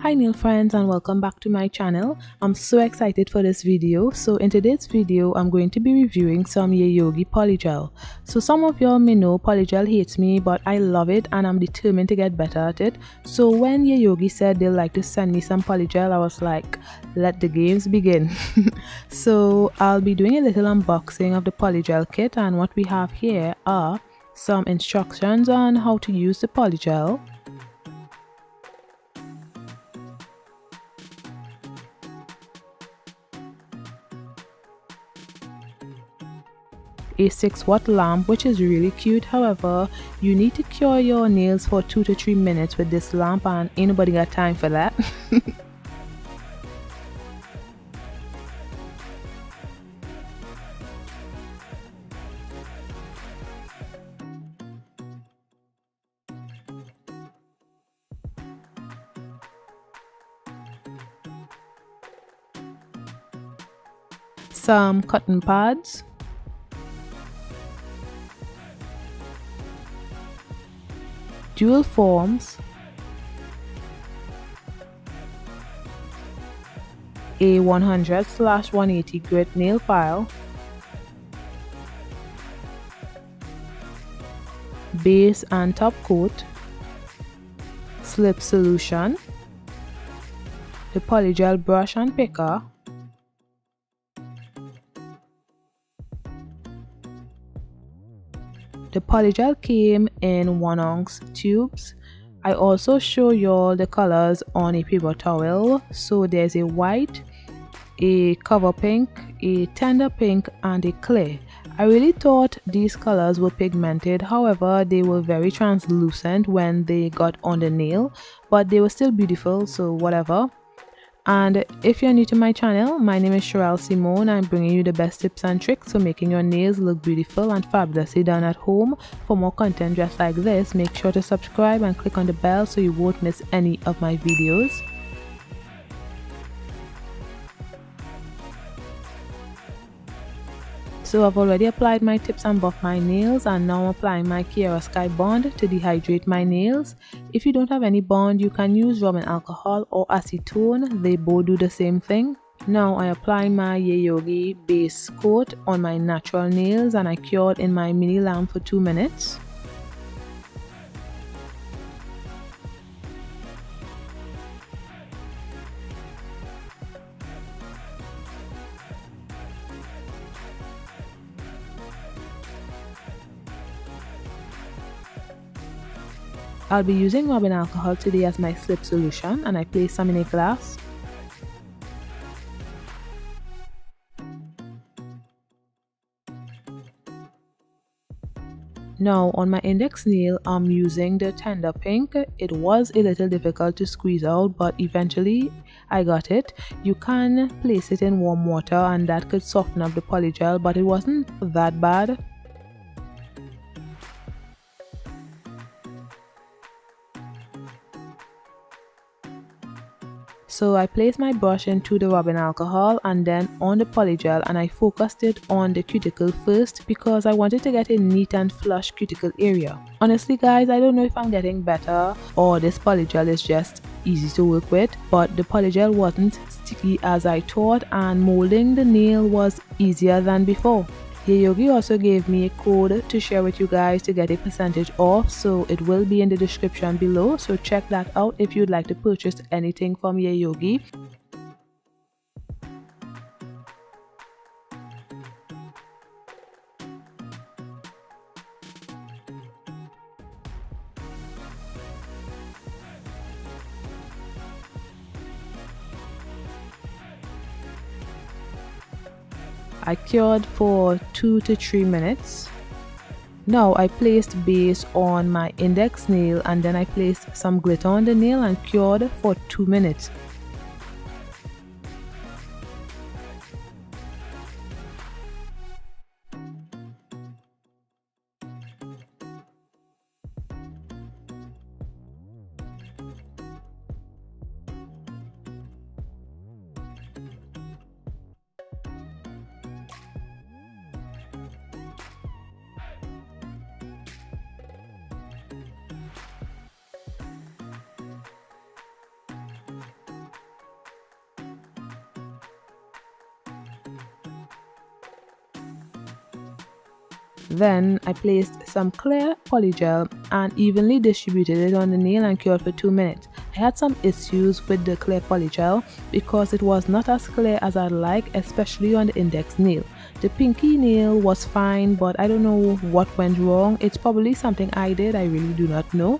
Hi nail friends, and welcome back to my channel. I'm so excited for this video. So in today's video I'm going to be reviewing some Yayoge polygel. So some of y'all may know polygel hates me, but I love it and I'm determined to get better at it. So when Yayoge said they'd like to send me some polygel, I was like, let the games begin. So I'll be doing a little unboxing of the polygel kit, and what we have here are some instructions on how to use the polygel, a 6-watt lamp, which is really cute. However, you need to cure your nails for 2 to 3 minutes with this lamp, and ain't nobody got time for that. Some cotton pads, dual forms, a 100/180 grit nail file, base and top coat, slip solution, the polygel brush and picker, the polygel came in 1-ounce tubes. I also show y'all the colors on a paper towel. So there's a white, a cover pink, a tender pink, and a clear. I really thought these colors were pigmented, however they were very translucent when they got on the nail, but they were still beautiful, so whatever. And if you're new to my channel, my name is Symone. I'm bringing you the best tips and tricks for making your nails look beautiful and fabulously done at home. For more content just like this, make sure to subscribe and click on the bell so you won't miss any of my videos. So I've already applied my tips and buff my nails, and now I'm applying my Kiara Sky Bond to dehydrate my nails. If you don't have any bond, you can use rubbing alcohol or acetone. They both do the same thing. Now I apply my Yayoge base coat on my natural nails, and I cured in my mini lamp for 2 minutes. I'll be using rubbing alcohol today as my slip solution, and I place some in a glass. Now on my index nail, I'm using the tender pink. It was a little difficult to squeeze out, but eventually I got it. You can place it in warm water and that could soften up the polygel, but it wasn't that bad. So I placed my brush into the rubbing alcohol and then on the polygel, and I focused it on the cuticle first because I wanted to get a neat and flush cuticle area. Honestly guys, I don't know if I'm getting better or this polygel is just easy to work with, but the polygel wasn't sticky as I thought, and molding the nail was easier than before. Yayoge also gave me a code to share with you guys to get a percentage off, so it will be in the description below, so check that out if you'd like to purchase anything from Yayoge. I cured for 2 to 3 minutes. Now I placed base on my index nail, and then I placed some glitter on the nail and cured for 2 minutes. Then I placed some clear polygel and evenly distributed it on the nail and cured for 2 minutes. I had some issues with the clear polygel because it was not as clear as I'd like, especially on the index nail. The pinky nail was fine, but I don't know what went wrong. It's probably something I did, I really do not know.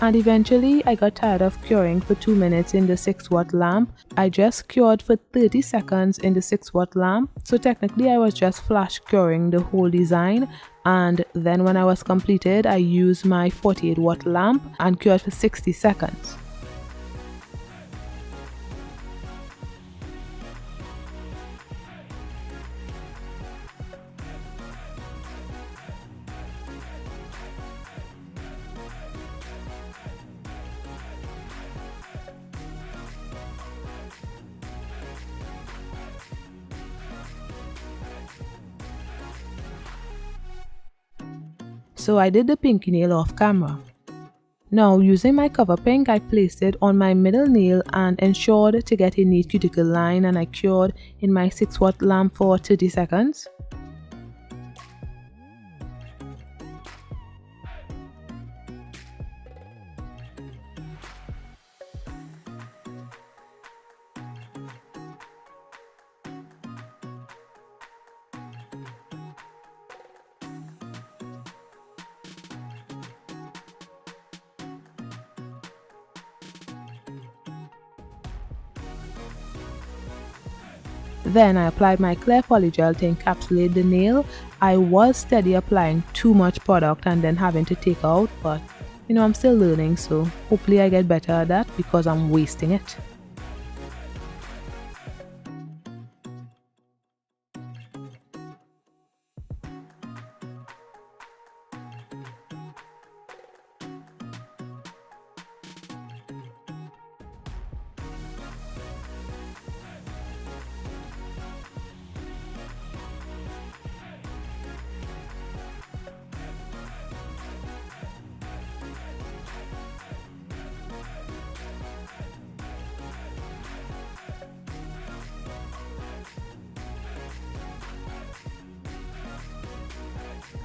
And eventually I got tired of curing for 2 minutes in the 6-watt lamp. I just cured for 30 seconds in the 6-watt lamp. So technically I was just flash curing the whole design, and then when I was completed I used my 48-watt lamp and cured for 60 seconds. So I did the pinky nail off camera. Now using my cover pink, I placed it on my middle nail and ensured to get a neat cuticle line, and I cured in my 6-watt lamp for 30 seconds. Then I applied my clear polygel to encapsulate the nail. I was steady applying too much product and then having to take out, but I'm still learning, so hopefully I get better at that because I'm wasting it.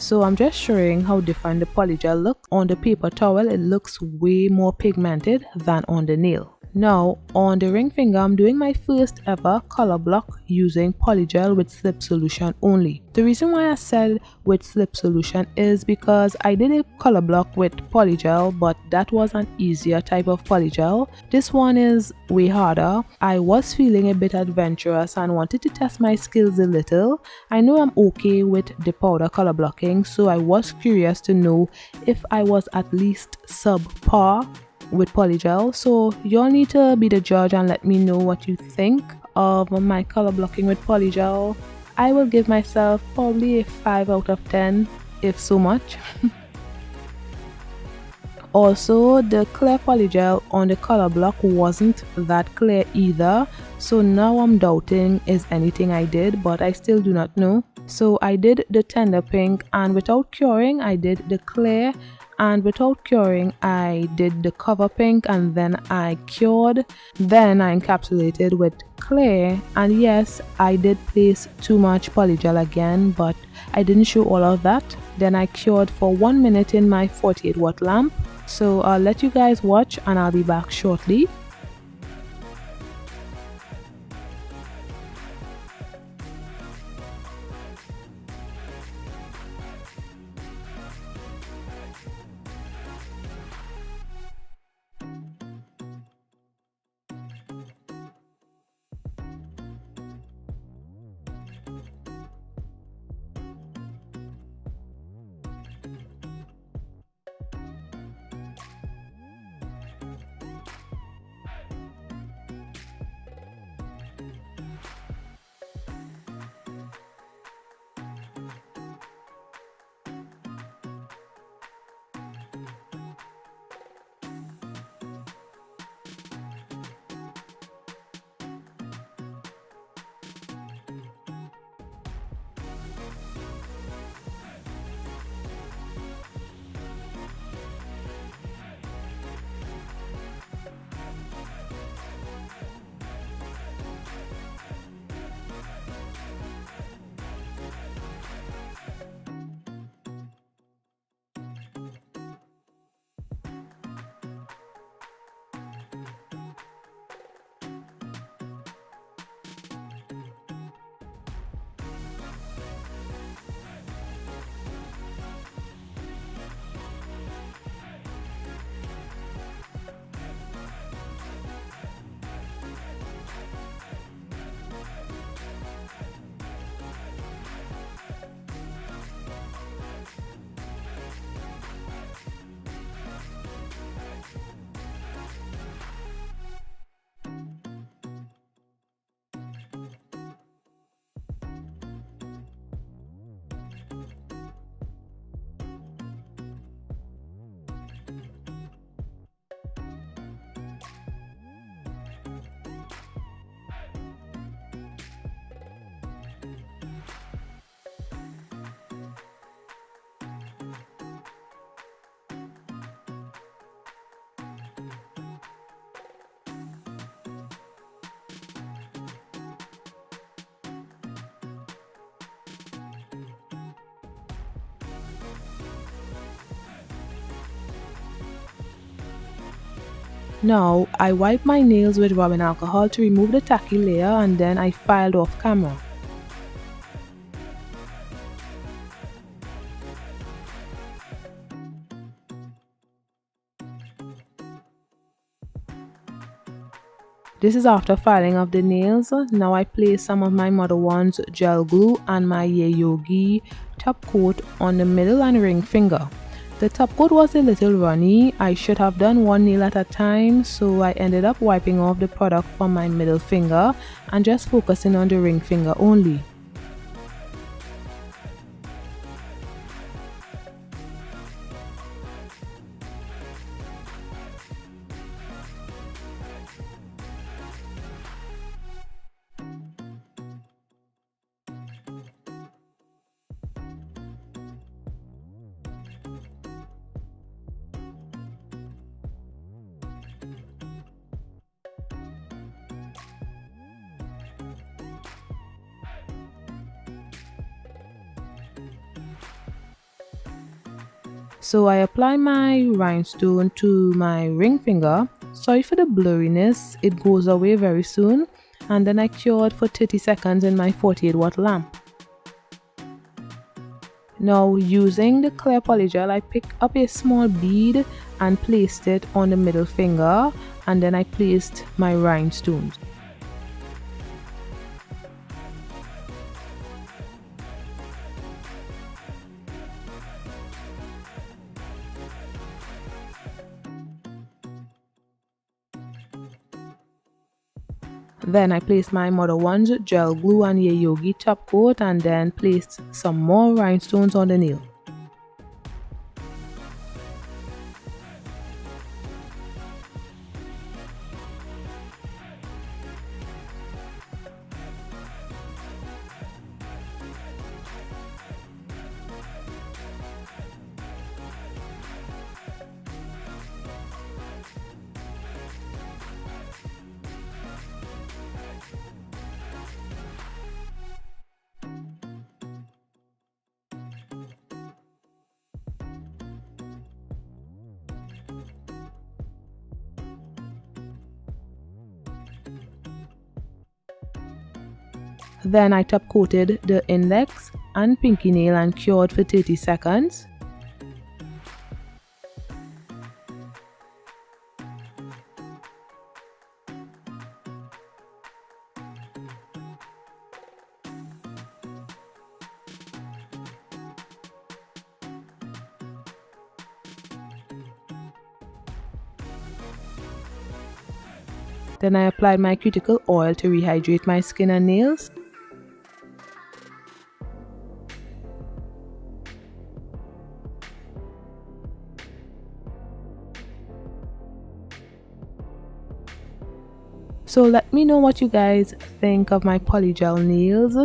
So I'm just showing how different the polygel looks. On the paper towel, it looks way more pigmented than on the nail. Now on the ring finger, I'm doing my first ever color block using polygel with slip solution only. The reason why I said with slip solution is because I did a color block with polygel, but that was an easier type of polygel. This one is way harder. I was feeling a bit adventurous and wanted to test my skills a little. I know I'm okay with the powder color blocking, so I was curious to know if I was at least subpar with polygel. So y'all need to be the judge and let me know what you think of my color blocking with polygel. I will give myself probably a 5 out of 10, if so much. Also, the clear polygel on the color block wasn't that clear either, so now I'm doubting is anything I did, but I still do not know. So I did the tender pink, and without curing I did the clear, and without curing I did the cover pink, and then I cured. Then I encapsulated with clear, and yes, I did place too much polygel again, but I didn't show all of that. Then I cured for 1 minute in my 48-watt lamp. So I'll let you guys watch and I'll be back shortly. Now, I wiped my nails with rubbing alcohol to remove the tacky layer, and then I filed off camera. This is after filing of the nails. Now I place some of my Mother One's gel glue and my Yayoge top coat on the middle and ring finger. The top coat was a little runny. I should have done one nail at a time, so I ended up wiping off the product from my middle finger and just focusing on the ring finger only. So I apply my rhinestone to my ring finger. Sorry for the blurriness, it goes away very soon. And then I cured for 30 seconds in my 48-watt lamp. Now using the clear polygel, I picked up a small bead and placed it on the middle finger, and then I placed my rhinestones. Then I placed my Mother One's gel glue and Yayoge top coat, and then placed some more rhinestones on the nail. Then I top coated the index and pinky nail and cured for 30 seconds. Then I applied my cuticle oil to rehydrate my skin and nails. So let me know what you guys think of my polygel nails.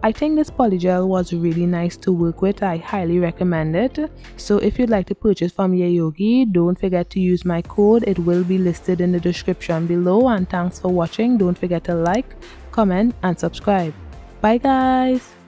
I think this polygel was really nice to work with. I highly recommend it. So if you'd like to purchase from Yayoge, don't forget to use my code. It will be listed in the description below. And thanks for watching. Don't forget to like, comment and subscribe. Bye guys.